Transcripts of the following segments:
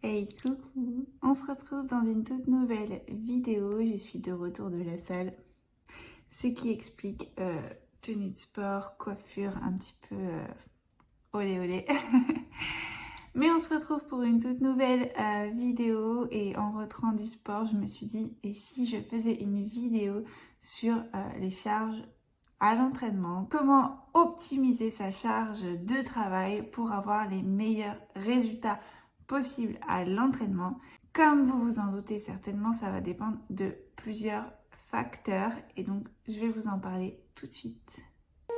Hey coucou, on se retrouve dans une toute nouvelle vidéo. Je suis de retour de la salle, ce qui explique tenue de sport, coiffure un petit peu olé olé. Mais on se retrouve pour une toute nouvelle vidéo et en rentrant du sport, je me suis dit, et si je faisais une vidéo sur les charges à l'entraînement, comment optimiser sa charge de travail pour avoir les meilleurs résultats possibles à l'entraînement. Comme vous vous en doutez certainement, ça va dépendre de plusieurs facteurs et donc je vais vous en parler tout de suite.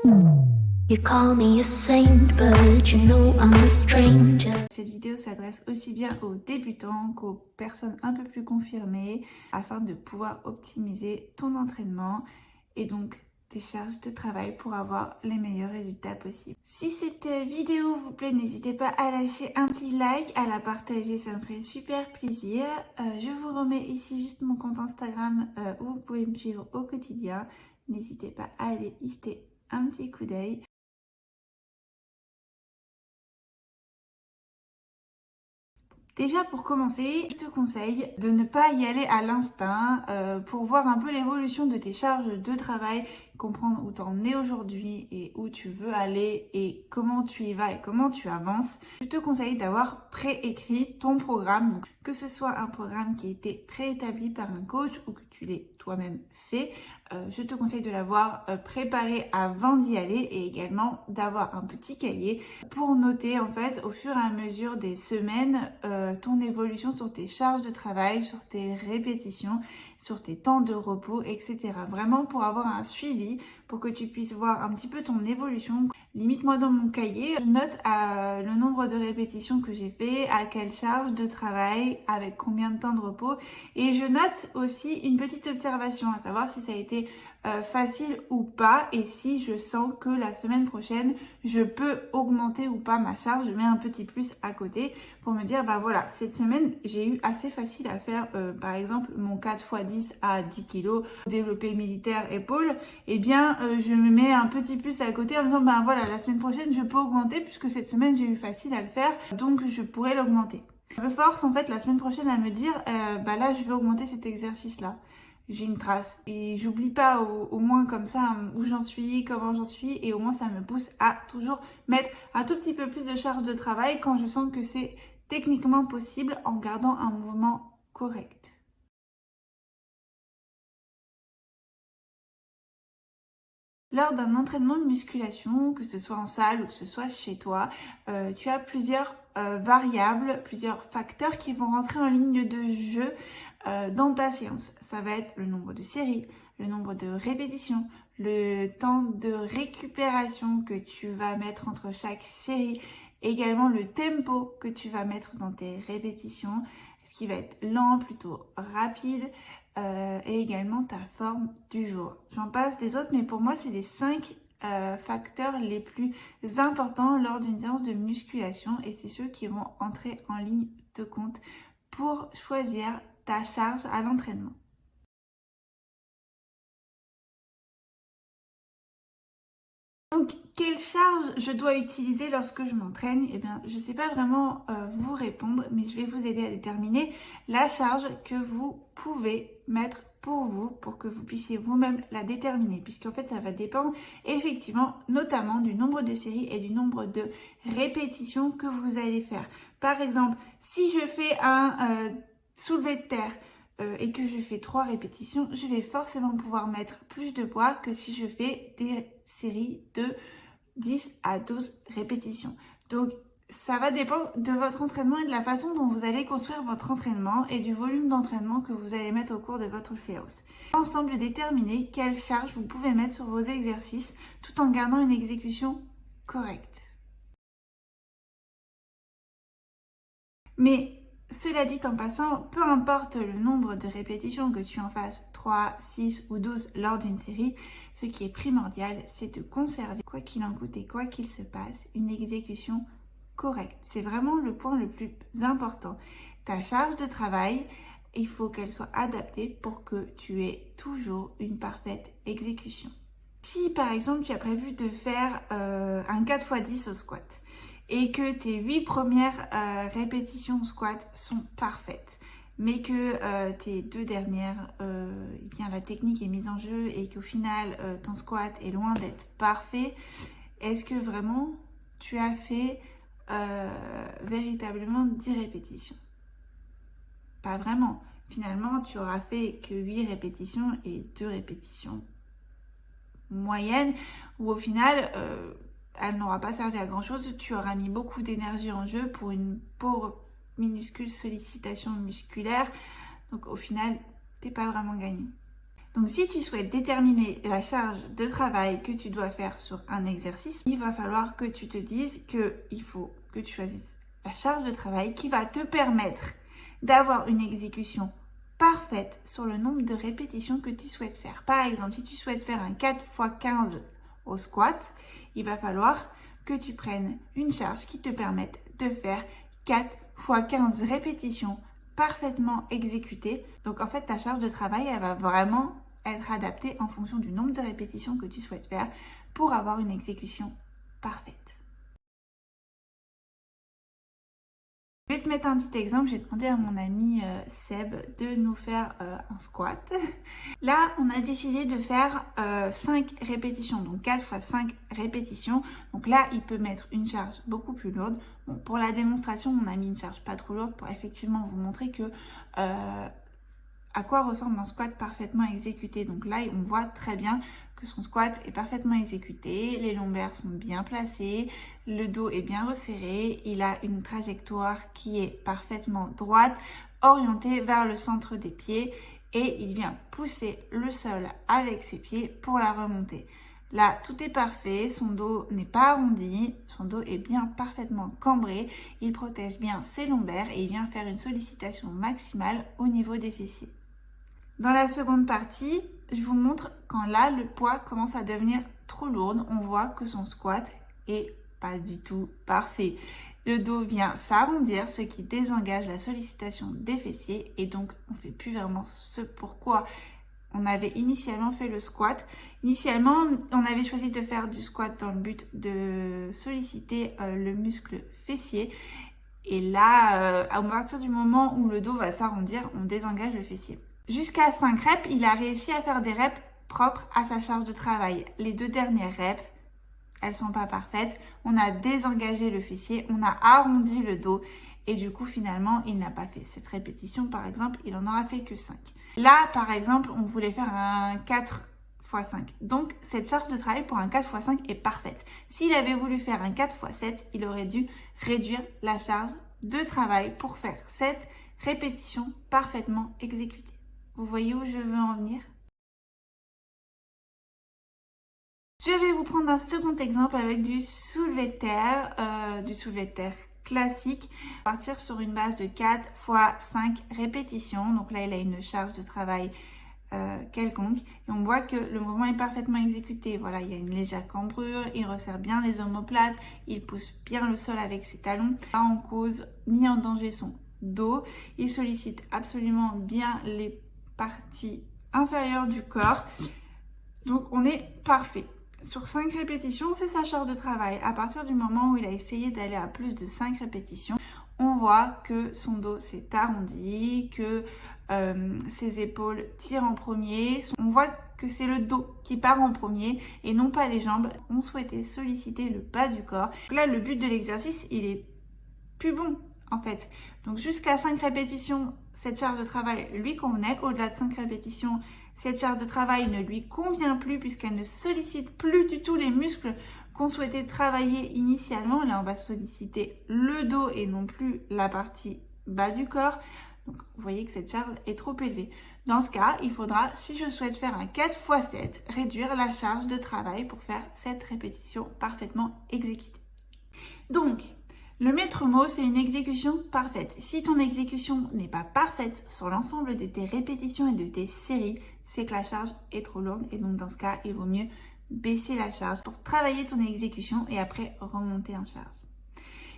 You call me a saint, but you know I'm a stranger. Cette vidéo s'adresse aussi bien aux débutants qu'aux personnes un peu plus confirmées afin de pouvoir optimiser ton entraînement et donc tes charges de travail pour avoir les meilleurs résultats possibles. Si cette vidéo vous plaît, n'hésitez pas à lâcher un petit like, à la partager, ça me ferait super plaisir. Je vous remets ici juste mon compte Instagram où vous pouvez me suivre au quotidien. N'hésitez pas à aller y jeter un petit coup d'œil. Déjà pour commencer, je te conseille de ne pas y aller à l'instinct pour voir un peu l'évolution de tes charges de travail, comprendre où tu en es aujourd'hui et où tu veux aller et comment tu y vas et comment tu avances. Je te conseille d'avoir préécrit ton programme, donc, que ce soit un programme qui a été préétabli par un coach ou que tu l'aies toi-même fait. Je te conseille de l'avoir préparé avant d'y aller et également d'avoir un petit cahier pour noter en fait au fur et à mesure des semaines ton évolution sur tes charges de travail, sur tes répétitions, sur tes temps de repos, etc. Vraiment pour avoir un suivi, pour que tu puisses voir un petit peu ton évolution. Limite moi dans mon cahier, je note le nombre de répétitions que j'ai fait, à quelle charge de travail, avec combien de temps de repos et je note aussi une petite observation à savoir si ça a été facile ou pas et si je sens que la semaine prochaine je peux augmenter ou pas ma charge. Je mets un petit plus à côté pour me dire ben voilà, cette semaine j'ai eu assez facile à faire par exemple mon 4x10 à 10 kg développé militaire épaule, et bien je me mets un petit plus à côté en me disant ben voilà, la semaine prochaine je peux augmenter puisque cette semaine j'ai eu facile à le faire, donc je pourrais l'augmenter. Je me force en fait la semaine prochaine à me dire bah là je vais augmenter cet exercice là. J'ai une trace et j'oublie pas au moins comme ça où j'en suis, comment j'en suis, et au moins ça me pousse à toujours mettre un tout petit peu plus de charge de travail quand je sens que c'est techniquement possible en gardant un mouvement correct. Lors d'un entraînement de musculation, que ce soit en salle ou que ce soit chez toi, tu as plusieurs variables, plusieurs facteurs qui vont rentrer en ligne de jeu dans ta séance. Ça va être le nombre de séries, le nombre de répétitions, le temps de récupération que tu vas mettre entre chaque série, également le tempo que tu vas mettre dans tes répétitions, ce qui va être lent, plutôt rapide, et également ta forme du jour. J'en passe des autres, mais pour moi, c'est les 5 facteurs les plus importants lors d'une séance de musculation et c'est ceux qui vont entrer en ligne de compte pour choisir ta charge à l'entraînement. Donc, quelle charge je dois utiliser lorsque je m'entraîne? Eh bien, je ne sais pas vraiment vous répondre, mais je vais vous aider à déterminer la charge que vous pouvez mettre pour vous, pour que vous puissiez vous-même la déterminer, puisqu'en fait, ça va dépendre effectivement, notamment du nombre de séries et du nombre de répétitions que vous allez faire. Par exemple, si je fais un soulevé de terre, et que je fais 3 répétitions, je vais forcément pouvoir mettre plus de poids que si je fais des séries de 10 à 12 répétitions. Donc, ça va dépendre de votre entraînement et de la façon dont vous allez construire votre entraînement et du volume d'entraînement que vous allez mettre au cours de votre séance. Ensemble, déterminer quelle charge vous pouvez mettre sur vos exercices tout en gardant une exécution correcte. Mais cela dit en passant, peu importe le nombre de répétitions que tu en fasses, 3, 6 ou 12 lors d'une série, ce qui est primordial, c'est de conserver, quoi qu'il en coûte et quoi qu'il se passe, une exécution correcte. C'est vraiment le point le plus important. Ta charge de travail, il faut qu'elle soit adaptée pour que tu aies toujours une parfaite exécution. Si par exemple tu as prévu de faire un 4x10 au squat, et que tes 8 premières répétitions squat sont parfaites, mais que tes 2 dernières, eh bien, la technique est mise en jeu et qu'au final, ton squat est loin d'être parfait, est-ce que vraiment tu as fait véritablement 10 répétitions? Pas vraiment. Finalement, tu auras fait que 8 répétitions et 2 répétitions moyennes, où au final, elle n'aura pas servi à grand chose. Tu auras mis beaucoup d'énergie en jeu pour une pauvre minuscule sollicitation musculaire. Donc au final, t'es pas vraiment gagné. Donc si tu souhaites déterminer la charge de travail que tu dois faire sur un exercice, il va falloir que tu te dises qu'il faut que tu choisisses la charge de travail qui va te permettre d'avoir une exécution parfaite sur le nombre de répétitions que tu souhaites faire. Par exemple, si tu souhaites faire un 4x15 au squat, il va falloir que tu prennes une charge qui te permette de faire 4x15 répétitions parfaitement exécutées. Donc en fait, ta charge de travail, elle va vraiment être adaptée en fonction du nombre de répétitions que tu souhaites faire pour avoir une exécution parfaite. Je vais te mettre un petit exemple. J'ai demandé à mon ami Seb de nous faire un squat. Là, on a décidé de faire 5 répétitions, donc 4 x 5 répétitions. Donc là, il peut mettre une charge beaucoup plus lourde. Bon, pour la démonstration, on a mis une charge pas trop lourde pour effectivement vous montrer que à quoi ressemble un squat parfaitement exécuté. Donc là, on voit très bien que son squat est parfaitement exécuté, les lombaires sont bien placés, le dos est bien resserré, il a une trajectoire qui est parfaitement droite, orientée vers le centre des pieds et il vient pousser le sol avec ses pieds pour la remonter. Là, tout est parfait, son dos n'est pas arrondi, son dos est bien parfaitement cambré, il protège bien ses lombaires et il vient faire une sollicitation maximale au niveau des fessiers. Dans la seconde partie, je vous montre quand là, le poids commence à devenir trop lourd. On voit que son squat est pas du tout parfait. Le dos vient s'arrondir, ce qui désengage la sollicitation des fessiers et donc on ne fait plus vraiment ce pourquoi on avait initialement fait le squat. Initialement, on avait choisi de faire du squat dans le but de solliciter le muscle fessier. Et là, à partir du moment où le dos va s'arrondir, on désengage le fessier. Jusqu'à 5 reps, il a réussi à faire des reps propres à sa charge de travail. Les 2 dernières reps, elles sont pas parfaites. On a désengagé le fessier, on a arrondi le dos et du coup, finalement, il n'a pas fait cette répétition. Par exemple, il en aura fait que 5. Là, par exemple, on voulait faire un 4x5. Donc, cette charge de travail pour un 4x5 est parfaite. S'il avait voulu faire un 4x7, il aurait dû réduire la charge de travail pour faire cette répétition parfaitement exécutée. Vous voyez où je veux en venir? Je vais vous prendre un second exemple avec du soulevé de terre classique. Partir sur une base de 4 x 5 répétitions. Donc là, il a une charge de travail quelconque. Et on voit que le mouvement est parfaitement exécuté. Voilà, il y a une légère cambrure, il resserre bien les omoplates, il pousse bien le sol avec ses talons. Pas en cause ni en danger son dos. Il sollicite absolument bien les partie inférieure du corps. Donc on est parfait. Sur 5 répétitions, c'est sa charge de travail. À partir du moment où il a essayé d'aller à plus de 5 répétitions, on voit que son dos s'est arrondi, que ses épaules tirent en premier. On voit que c'est le dos qui part en premier et non pas les jambes. On souhaitait solliciter le bas du corps. Donc là, le but de l'exercice, il est plus bon en fait. Donc jusqu'à 5 répétitions, cette charge de travail lui convenait. Au-delà de 5 répétitions, cette charge de travail ne lui convient plus puisqu'elle ne sollicite plus du tout les muscles qu'on souhaitait travailler initialement. Là, on va solliciter le dos et non plus la partie bas du corps. Donc, vous voyez que cette charge est trop élevée. Dans ce cas, il faudra, si je souhaite faire un 4x7, réduire la charge de travail pour faire cette répétition parfaitement exécutée. Donc, le maître mot, c'est une exécution parfaite. Si ton exécution n'est pas parfaite sur l'ensemble de tes répétitions et de tes séries, c'est que la charge est trop lourde et donc dans ce cas, il vaut mieux baisser la charge pour travailler ton exécution et après remonter en charge.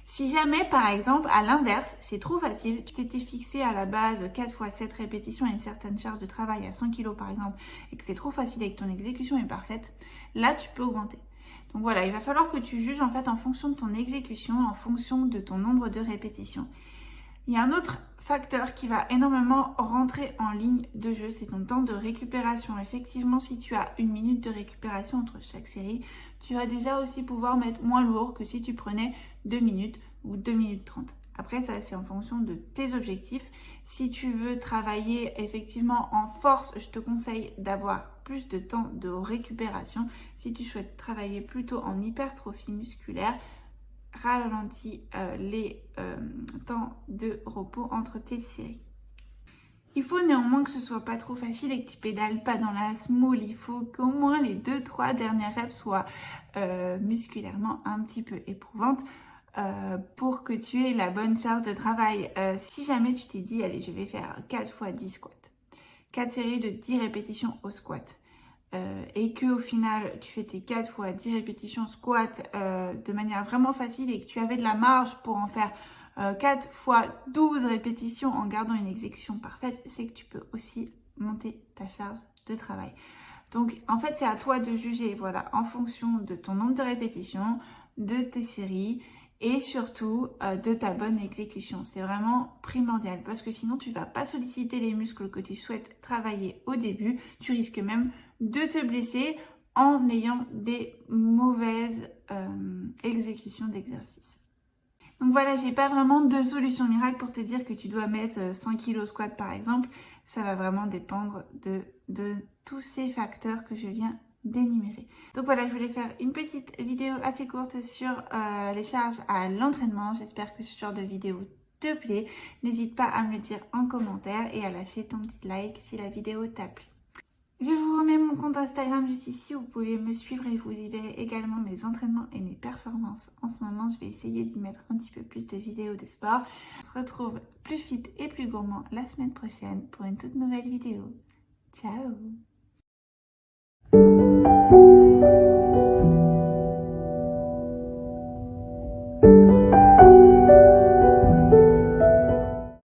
Si jamais, par exemple, à l'inverse, c'est trop facile, tu t'étais fixé à la base 4x7 répétitions à une certaine charge de travail à 100 kg par exemple et que c'est trop facile et que ton exécution est parfaite, là tu peux augmenter. Donc voilà, il va falloir que tu juges en fait en fonction de ton exécution, en fonction de ton nombre de répétitions. Il y a un autre facteur qui va énormément rentrer en ligne de jeu, c'est ton temps de récupération. Effectivement, si tu as 1 minute de récupération entre chaque série, tu vas déjà aussi pouvoir mettre moins lourd que si tu prenais 2 minutes ou 2 minutes 30. Après, ça, c'est en fonction de tes objectifs. Si tu veux travailler effectivement en force, je te conseille d'avoir plus de temps de récupération. Si tu souhaites travailler plutôt en hypertrophie musculaire, ralentis les temps de repos entre tes séries. Il faut néanmoins que ce soit pas trop facile et que tu pédales pas dans la small. Il faut qu'au moins les 2-3 dernières reps soient musculairement un petit peu éprouvantes pour que tu aies la bonne charge de travail. Si jamais tu t'es dit, allez, je vais faire 4 fois 10 squats, 4 séries de 10 répétitions au squat, et que au final tu fais tes 4 fois 10 répétitions squat de manière vraiment facile et que tu avais de la marge pour en faire 4 fois 12 répétitions en gardant une exécution parfaite, c'est que tu peux aussi monter ta charge de travail. Donc en fait c'est à toi de juger, voilà, en fonction de ton nombre de répétitions, de tes séries et surtout de ta bonne exécution. C'est vraiment primordial parce que sinon tu ne vas pas solliciter les muscles que tu souhaites travailler au début. Tu risques même de te blesser en ayant des mauvaises exécutions d'exercice. Donc voilà, j'ai pas vraiment de solution miracle pour te dire que tu dois mettre 100 kg au squat par exemple. Ça va vraiment dépendre de tous ces facteurs que je viens d'énumérer. Donc voilà, je voulais faire une petite vidéo assez courte sur les charges à l'entraînement. J'espère que ce genre de vidéo te plaît. N'hésite pas à me le dire en commentaire et à lâcher ton petit like si la vidéo t'a plu. Je vous remets mon compte Instagram juste ici, vous pouvez me suivre et vous y verrez également mes entraînements et mes performances. En ce moment, je vais essayer d'y mettre un petit peu plus de vidéos de sport. On se retrouve plus fit et plus gourmand la semaine prochaine pour une toute nouvelle vidéo. Ciao!